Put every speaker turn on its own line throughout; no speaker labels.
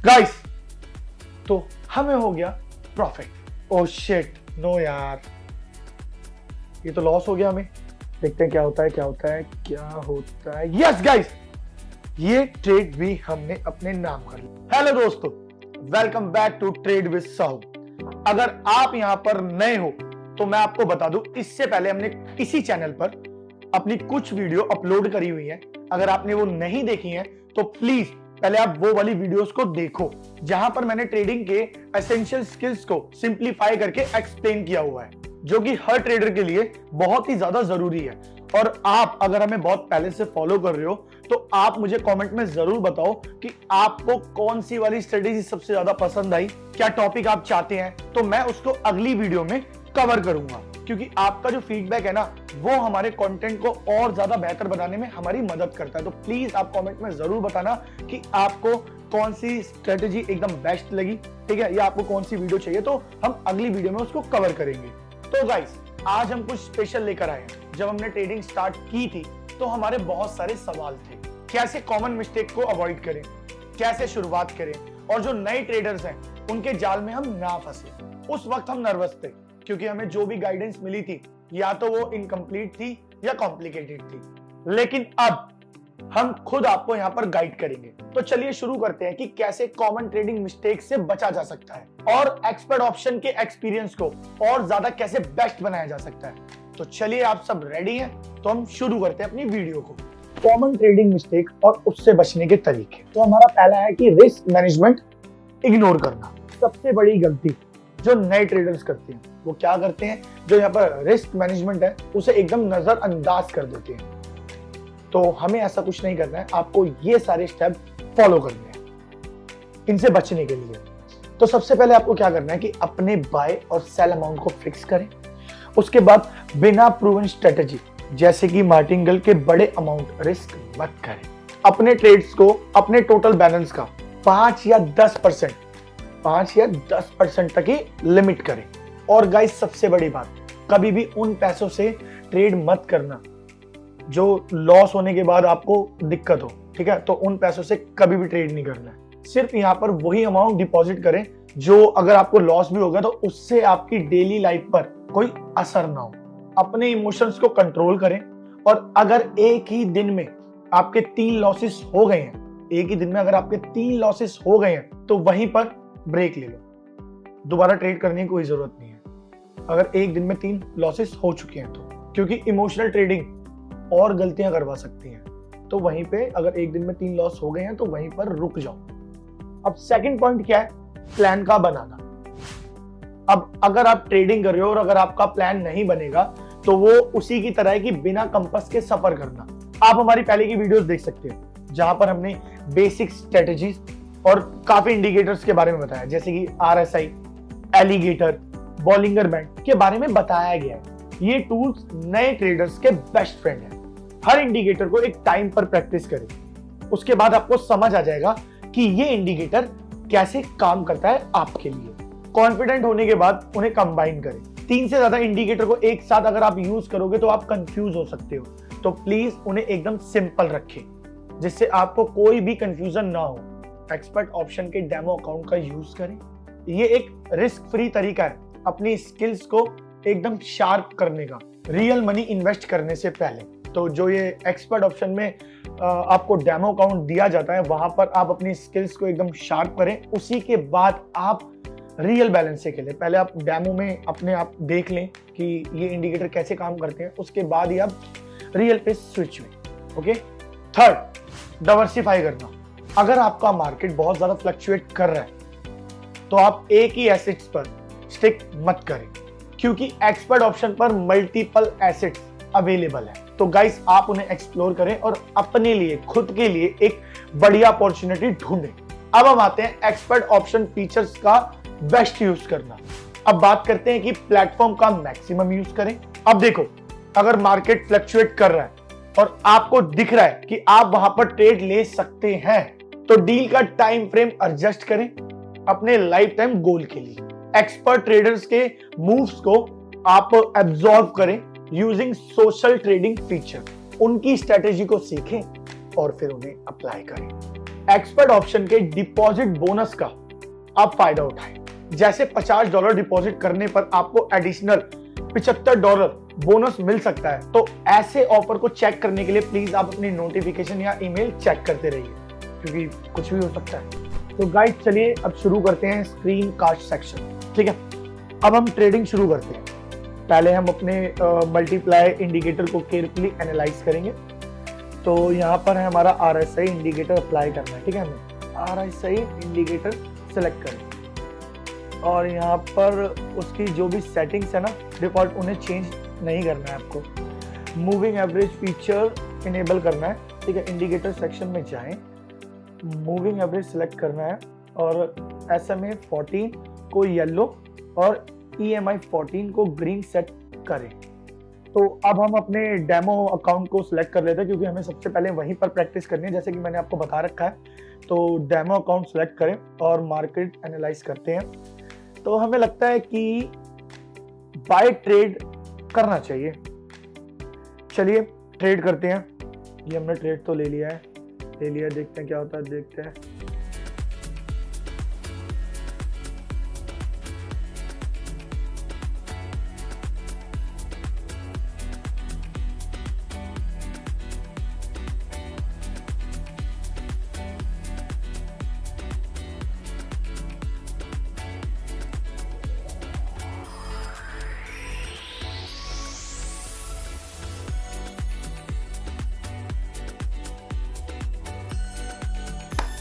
Guys, तो हमें हो गया प्रॉफिट। ओह शिट, नो यार, ये तो लॉस हो गया हमें। देखते हैं क्या होता है क्या होता है क्या होता है। यस गाइस, ये ट्रेड भी हमने अपने नाम कर लिया। हेलो दोस्तों, welcome back to trade with Sahu. अगर आप यहां पर नए हो तो मैं आपको बता दूं, इससे पहले हमने इसी चैनल पर अपनी कुछ वीडियो अपलोड करी हुई है। अगर आपने वो नहीं देखी है तो प्लीज पहले आप वो वाली वीडियोस को देखो, जहां पर मैंने ट्रेडिंग के एसेंशियल स्किल्स को सिंप्लीफाई करके एक्सप्लेन किया हुआ है, जो कि हर ट्रेडर के लिए बहुत ही ज्यादा जरूरी है। और आप अगर हमें बहुत पहले से फॉलो कर रहे हो तो आप मुझे कमेंट में जरूर बताओ कि आपको कौन सी वाली स्ट्रेटेजी सबसे ज्यादा पसंद आई, क्या टॉपिक आप चाहते हैं, तो मैं उसको अगली वीडियो में कवर करूंगा। क्योंकि आपका जो फीडबैक है ना, वो हमारे कंटेंट को और ज्यादा बेहतर बनाने में हमारी मदद करता है। तो प्लीज आप कमेंट में जरूर बताना कि आपको कौन सी स्ट्रेटेजी एकदम बेस्ट लगी, ठीक है, या आपको कौन सी वीडियो चाहिए, तो हम अगली वीडियो में उसको कवर करेंगे। तो गाइस, आज हम कुछ स्पेशल लेकर आए हैं। जब हमने ट्रेडिंग स्टार्ट की थी तो हमारे बहुत सारे सवाल थे, कैसे कॉमन मिस्टेक को अवॉइड करें, कैसे शुरुआत करें, और जो नए ट्रेडर्स हैं उनके जाल में हम ना फंसे। उस वक्त हम नर्वस थे क्योंकि हमें जो भी गाइडेंस मिली थी या तो वो इनकम्प्लीट थी या कॉम्प्लिकेटेड थी। लेकिन अब हम खुद आपको यहाँ पर गाइड करेंगे। तो चलिए शुरू करते हैं कि कैसे कॉमन ट्रेडिंग मिस्टेक से बचा जा सकता है और एक्सपर्ट ऑप्शन के एक्सपीरियंस को और ज्यादा कैसे बेस्ट बनाया जा सकता है। तो चलिए, आप सब रेडी हैं तो हम शुरू करते हैं अपनी वीडियो को। कॉमन ट्रेडिंग मिस्टेक और उससे बचने के तरीके। तो हमारा पहला है कि रिस्क मैनेजमेंट इग्नोर करना। सबसे बड़ी गलती जो नए ट्रेडर्स करते हैं वो क्या करते हैं, जो यहाँ पर रिस्क मैनेजमेंट है उसे एकदम नजरअंदाज कर देते हैं। तो हमें ऐसा कुछ नहीं करना है, आपको ये सारे स्टेप फॉलो करने हैं इनसे बचने के लिए। तो सबसे पहले आपको क्या करना है कि अपने बाय और सेल अमाउंट को फिक्स करें। उसके बाद बिना प्रूवन स्ट्रेटेजी जैसे कि मार्टिंगल के बड़े अमाउंट रिस्क मत करें। अपने ट्रेड्स को अपने टोटल बैलेंस का 5 या 10% तक ही लिमिट करें। और गाइस, सबसे बड़ी बात, कभी भी उन पैसों से ट्रेड मत करना जो लॉस होने के बाद आपको दिक्कत हो, ठीक है। तो उन पैसों से कभी भी ट्रेड नहीं करना है। सिर्फ यहाँ पर वही अमाउंट डिपॉजिट करें जो अगर आपको लॉस भी होगा तो उससे आपकी डेली लाइफ पर कोई असर ना हो। अपने इमोशंस को कंट्रोल करें। और अगर एक ही दिन में आपके 3 लॉसेस हो गए हैं, तो वहीं पर ब्रेक ले लो। दोबारा ट्रेड करने की कोई जरूरत नहीं है अगर एक दिन में 3 लॉसेस हो चुके हैं तो, क्योंकि इमोशनल ट्रेडिंग और गलतियां करवा सकती हैं। तो वहीं पे अगर एक दिन में 3 लॉस हो गए हैं तो वहीं पर रुक जाओ। अब सेकंड पॉइंट क्या है, प्लान का बनाना। अब अगर आप ट्रेडिंग कर रहे हो और अगर आपका प्लान नहीं बनेगा तो वो उसी की तरह है कि बिना कंपास के सफर करना। आप हमारी पहले की वीडियोस देख सकते हैं जहां पर हमने बेसिक स्ट्रेटेजीज और काफी इंडिकेटर्स के बारे में बताया, जैसे कि RSI, एलिगेटर, बॉलिंगर बैंड के बारे में बताया गया है। ये टूल्स नए ट्रेडर्स के बेस्ट फ्रेंड हैं। हर इंडिकेटर को एक टाइम पर प्रैक्टिस करें, उसके बाद आपको समझ आ जाएगा कि ये इंडिकेटर कैसे काम करता है आपके लिए। कॉन्फिडेंट होने के बाद उन्हें कंबाइन करें। 3 से ज्यादा इंडिकेटर को एक साथ अगर आप यूज करोगे तो आप कंफ्यूज हो सकते हो। तो प्लीज उन्हें एकदम सिंपल रखें जिससे आपको कोई भी कंफ्यूजन ना हो। एक्सपर्ट ऑप्शन के डेमो अकाउंट का यूज करें। ये एक रिस्क फ्री तरीका है अपनी स्किल्स को एकदम शार्प करने का, रियल मनी इन्वेस्ट करने से पहले। तो जो ये एक्सपर्ट ऑप्शन में आपको डेमो अकाउंट दिया जाता है, वहां पर आप अपनी स्किल्स को एकदम शार्प करें। उसी के बाद आप रियल बैलेंस से खेलें। पहले आप डेमो में अपने आप देख लें कि ये इंडिकेटर कैसे काम करते हैं, उसके बाद ही आप रियल पे स्विच में। ओके। थर्ड, डाइवर्सिफाई करना। अगर आपका मार्केट बहुत ज्यादा फ्लक्चुएट कर रहा है तो आप एक ही एसेट्स पर स्टिक मत करें, क्योंकि एक्सपर्ट ऑप्शन पर मल्टीपल एसेट्स अवेलेबल है। तो गाइस, आप उन्हें एक्सप्लोर करें और अपने लिए, खुद के लिए एक बढ़िया अपॉर्चुनिटी ढूंढें। अब हम आते हैं एक्सपर्ट ऑप्शन फीचर्स का बेस्ट यूज करना। अब बात करते हैं कि प्लेटफॉर्म का मैक्सिमम यूज करें। अब देखो, अगर मार्केट फ्लक्चुएट कर रहा है और आपको दिख रहा है कि आप वहां पर ट्रेड ले सकते हैं, तो डील का टाइम फ्रेम एडजस्ट करें अपने लाइफ टाइम गोल के लिए। एक्सपर्ट ट्रेडर्स के मूव्स को आप एब्जॉर्ब करें यूजिंग सोशल ट्रेडिंग फीचर। उनकी स्ट्रेटेजी को सीखें और फिर उन्हें अप्लाई करें। एक्सपर्ट ऑप्शन के डिपॉजिट बोनस का आप फायदा उठाएं। जैसे $50 डिपॉजिट करने पर आपको एडिशनल $75 बोनस मिल सकता है। तो ऐसे ऑफर को चेक करने के लिए प्लीज आप अपनी नोटिफिकेशन या ईमेल चेक करते रहिए, क्योंकि कुछ भी हो सकता है। तो गाइस चलिए अब शुरू करते हैं स्क्रीन कास्ट सेक्शन। ठीक है, अब हम ट्रेडिंग शुरू करते हैं। पहले हम अपने मल्टीप्लाई इंडिकेटर को केयरफुली एनालाइज करेंगे। तो यहाँ पर है हमारा RSI इंडिकेटर अप्लाई करना है। ठीक है, हमें RSI इंडिकेटर सेलेक्ट करें और यहाँ पर उसकी जो भी सेटिंग्स है ना डिफॉल्ट, उन्हें चेंज नहीं करना है आपको। मूविंग एवरेज फीचर इनेबल करना है। ठीक है, इंडिकेटर सेक्शन में जाएं, मूविंग एवरेज सेलेक्ट करना है और SMA 14 को येलो और EMI 14 को ग्रीन सेट करें। तो अब हम अपने डेमो अकाउंट को सिलेक्ट कर लेते हैं, क्योंकि हमें सबसे पहले वहीं पर प्रैक्टिस करनी है, जैसे कि मैंने आपको बता रखा है। तो डेमो अकाउंट सिलेक्ट करें और मार्केट एनालाइज करते हैं। तो हमें लगता है कि बाय ट्रेड करना चाहिए। चलिए ट्रेड करते हैं। ये हमने ट्रेड तो ले लिया है, देखते हैं क्या होता है, देखते हैं।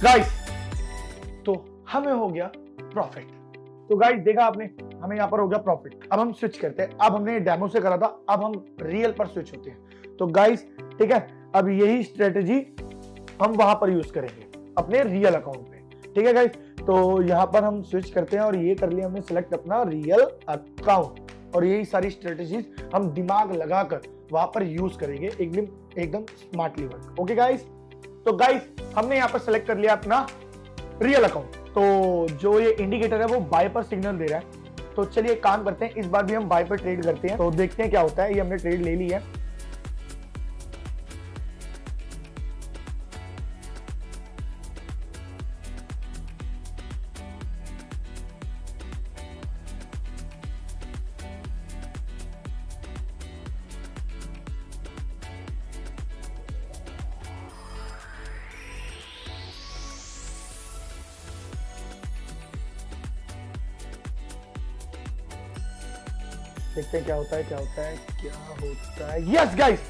गाइस तो हमें हो गया प्रॉफिट। तो गाइस देखा आपने, हमें यहाँ पर हो गया प्रॉफिट। अब हम स्विच करते हैं। अब हमने डेमो से करा था, अब हम रियल पर स्विच होते हैं। तो गाइस ठीक है, अब यही स्ट्रेटेजी हम वहां पर यूज करेंगे अपने रियल अकाउंट पे। ठीक है गाइस, तो यहाँ पर हम स्विच करते हैं और ये कर लिया हमने सिलेक्ट अपना रियल अकाउंट, और यही सारी स्ट्रेटेजीज हम दिमाग लगाकर वहां पर यूज करेंगे एकदम स्मार्टली वर्क। ओके गाइस, तो गाइस हमने यहाँ पर सेलेक्ट कर लिया अपना रियल अकाउंट। तो जो ये इंडिकेटर है वो बाय पर सिग्नल दे रहा है। तो चलिए काम करते हैं, इस बार भी हम बाय पर ट्रेड करते हैं। तो देखते हैं क्या होता है। ये हमने ट्रेड ले ली है। देखते हैं क्या होता है। यस गाइस,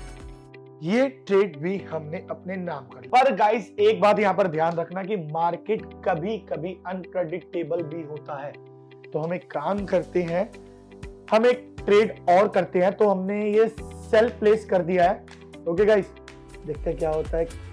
ये ट्रेड भी हमने अपने नाम कर लिया। पर गाइस एक बात यहाँ पर ध्यान रखना कि मार्केट कभी कभी अनप्रेडिक्टेबल भी होता है। तो हम एक काम करते हैं, हम एक ट्रेड और करते हैं। तो हमने ये सेल प्लेस कर दिया है। ओके गाइस, देखते हैं क्या होता है।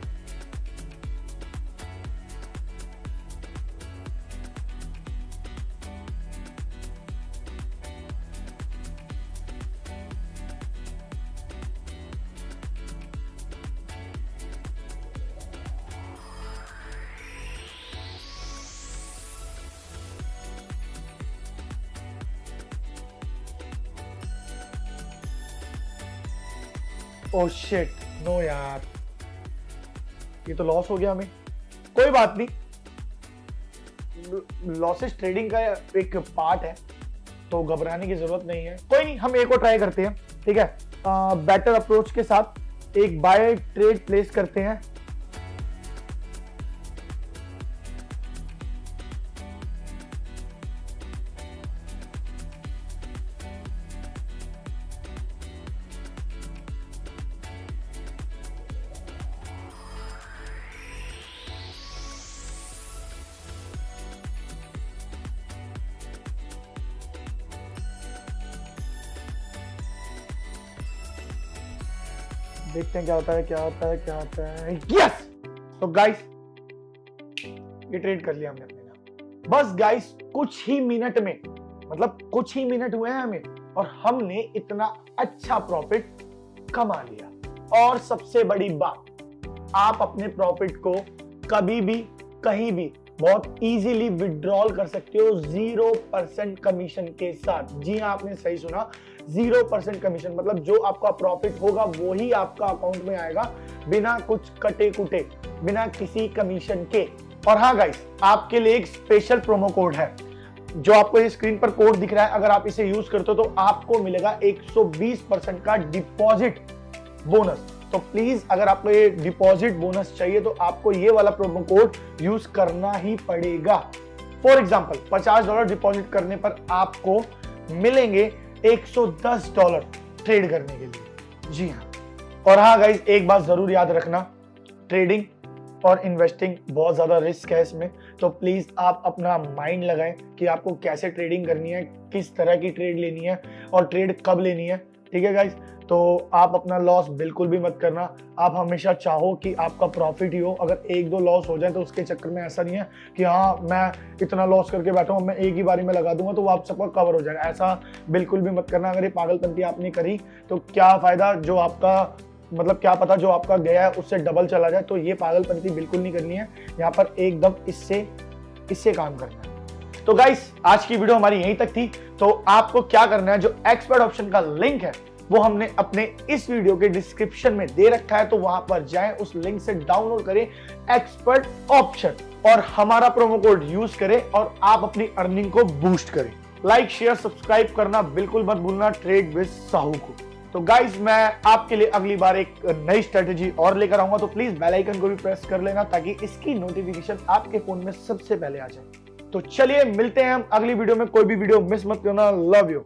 ओ शिट, नो यार, ये तो लॉस हो गया हमें। कोई बात नहीं, लॉसेस ट्रेडिंग का एक पार्ट है, तो घबराने की जरूरत नहीं है। कोई नहीं, हम एक और ट्राई करते हैं। ठीक है, बेटर अप्रोच के साथ एक बाय ट्रेड प्लेस करते हैं। देखते हैं क्या होता है। यस, तो गाइस ये ट्रेड कर लिया हमने अपने नाम। बस गाइस कुछ ही मिनट में, मतलब कुछ ही मिनट हुए हैं हमें, और हमने इतना अच्छा प्रॉफिट कमा लिया। और सबसे बड़ी बात, आप अपने प्रॉफिट को कभी भी कहीं भी बहुत इजीली विड्रॉल कर सकते हो 0% कमीशन के साथ। जी हाँ, आपने सही सुना, 0% कमीशन, मतलब जो आपका प्रॉफिट होगा वो ही आपका अकाउंट में आएगा, बिना कुछ कटे कुटे, बिना किसी कमीशन के। और हाँ गाइस, आपके लिए एक स्पेशल प्रोमो कोड है, जो आपको ये स्क्रीन पर कोड दिख रहा है। अगर आप इसे यूज करते हो तो आपको मिलेगा 120% का डिपॉजिट बोनस। तो प्लीज अगर आपको ये डिपॉजिट बोनस चाहिए तो आपको ये वाला प्रोमो कोड यूज करना ही पड़ेगा। फॉर एग्जांपल, $50 डिपॉजिट करने पर आपको मिलेंगे $110 ट्रेड करने के लिए। जी हाँ। और हाँ गाइस, एक बात जरूर याद रखना, ट्रेडिंग और इन्वेस्टिंग बहुत ज्यादा रिस्क है इसमें, तो प्लीज आप अपना माइंड लगाएं कि आपको कैसे ट्रेडिंग करनी है, किस तरह की ट्रेड लेनी है और ट्रेड कब लेनी है। ठीक है गाइस, तो आप अपना लॉस बिल्कुल भी मत करना। आप हमेशा चाहो कि आपका प्रॉफिट ही हो। अगर एक दो लॉस हो जाए तो उसके चक्कर में ऐसा नहीं है कि हाँ मैं इतना लॉस करके बैठा हूँ, मैं एक ही बारी में लगा दूंगा तो वो आप सबका कवर हो जाएगा। ऐसा बिल्कुल भी मत करना। अगर ये पागलपंती आपने करी तो क्या फायदा, जो आपका मतलब क्या पता जो आपका गया है उससे डबल चला जाए। तो ये पागलपंती बिल्कुल नहीं करनी है, यहाँ पर एकदम इससे काम करना है। तो गाइस, आज की वीडियो हमारी यहीं तक थी। तो आपको क्या करना है, जो एक्सपर्ट ऑप्शन का लिंक है वो हमने अपने इस वीडियो के डिस्क्रिप्शन में दे रखा है, तो वहां पर जाएं, उस लिंक से डाउनलोड करें एक्सपर्ट ऑप्शन और हमारा प्रोमो कोड यूज करें और आप अपनी अर्निंग को बूस्ट करें। लाइक, शेयर, सब्सक्राइब करना बिल्कुल मत भूलना ट्रेड विद साहू को। तो गाइस, मैं आपके लिए अगली बार एक नई स्ट्रेटेजी और लेकर आऊंगा, तो प्लीज बेल आइकन को भी प्रेस कर लेना ताकि इसकी नोटिफिकेशन आपके फोन में सबसे पहले आ जाए। तो चलिए मिलते हैं हम अगली वीडियो में। कोई भी वीडियो मिस मत करना। Love you.